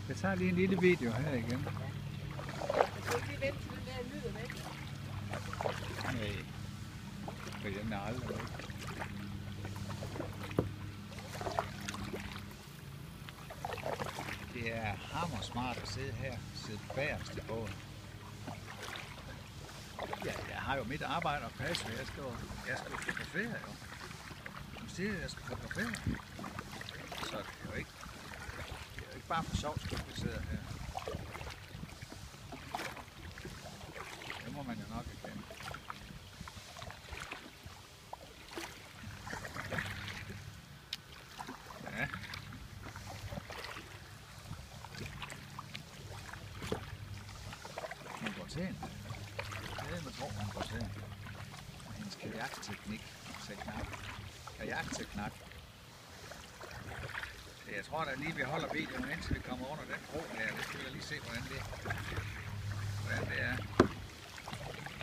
Jeg tager lige en lille video her igen. Jeg skal ikke lige vente til den der lyder væk. Nej, for den er aldrig væk. Det er hammersmart at sidde her, sidde bagerst i båden. Ja, jeg har jo mit arbejde at passe, og jeg skal jo på ferie jo. Du siger, at jeg skal på ferie. Så det er jo ikke bare for sjovt, at vi sidder her. Det må man jo nok erkende. Ja. Man går til hende. Det er med tro, man går til hende. Hendes kajakteknik til knap. Kajakteknak. Jeg tror da lige, vi holder videoen, indtil vi kommer under den bro her. Det skal vi lige se, hvordan det er.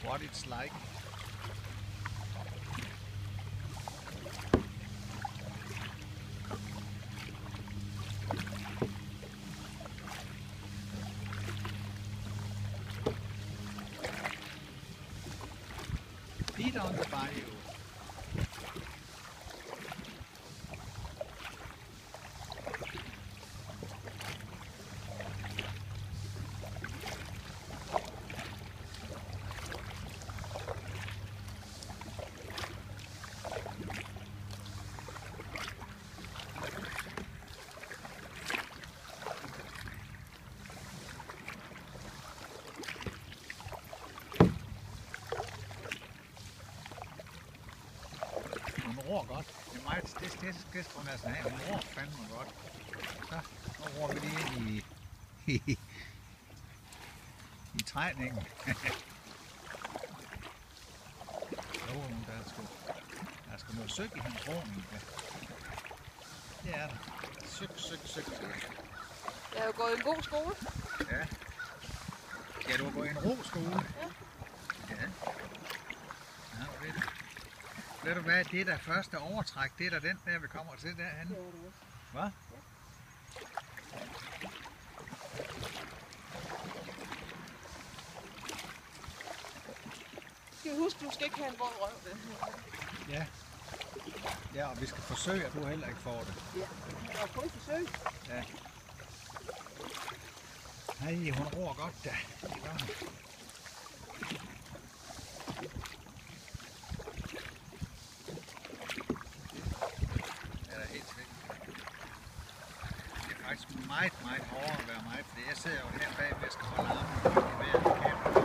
What it's like. Feet on the bayou. Hun ror godt. Det er meget det skal hun altså have. Hun ror fandme godt. Så, nu ror vi lige ind i træningen. Jo, der er sgu noget søg i hendes roning. Det er der. Søg. Jeg har jo gået i en god skole. Ja. Ja, du har gået i en roskole. Ja. Ja. Ja, ved du hvad, det der første overtræk, det er der den der, vi kommer til derhen. Det er det også. Hvad? Ja. Skal vi huske, du skal ikke have en våd røv. Ja. Ja, og vi skal forsøge, at du heller ikke får det. Ja, jeg har kun forsøg. Ja. Hej, hun ror godt da. Det gør hun. Ja, det er helt sikkert. Det er faktisk meget hårdere at være mig, fordi jeg sidder jo her bagved og skal holde armen i vejret i kameraet.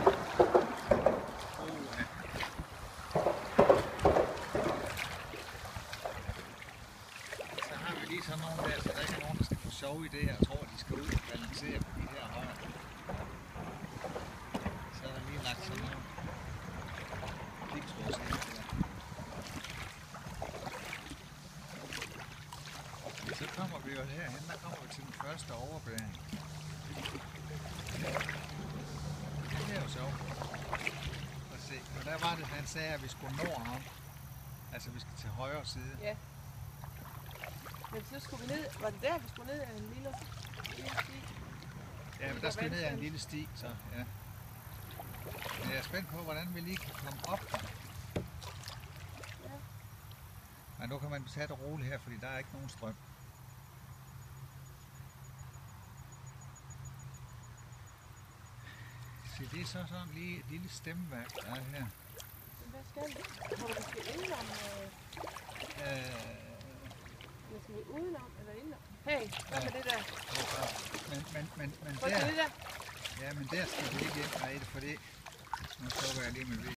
Så har vi lige sådan nogle der, så der er ikke nogen, der skal få sjove idéer og tror, at de skal ud og balancere på de her højder. Så er der lige lagt sådan noget pigtråds ind der. Så kommer vi jo herhen, der kommer vi til den første overbæring. Det er jo sjovt. Lad os se. Og der var det, han sagde, at vi skulle nordom. Altså vi skal til højre side. Ja. Men så skulle vi ned. Var det der, vi skulle ned af en lille sti? Ja, men der skal vi ned ad en lille sti, så ja. Men jeg er spændt på, hvordan vi lige kan komme op. Ja. Men nu kan man tage det roligt her, fordi der er ikke nogen strøm. Se, det er så sådan lige et lille stemmeværk, der er her. Men hvad skal vi? Tror du, vi skal indenom? Eller skal vi udenom eller indenom? Hey, hvad med det der? Men Prøv der, det der. ja, men der skal vi ikke ind, nej, for det. Nu slukker jeg lige med video.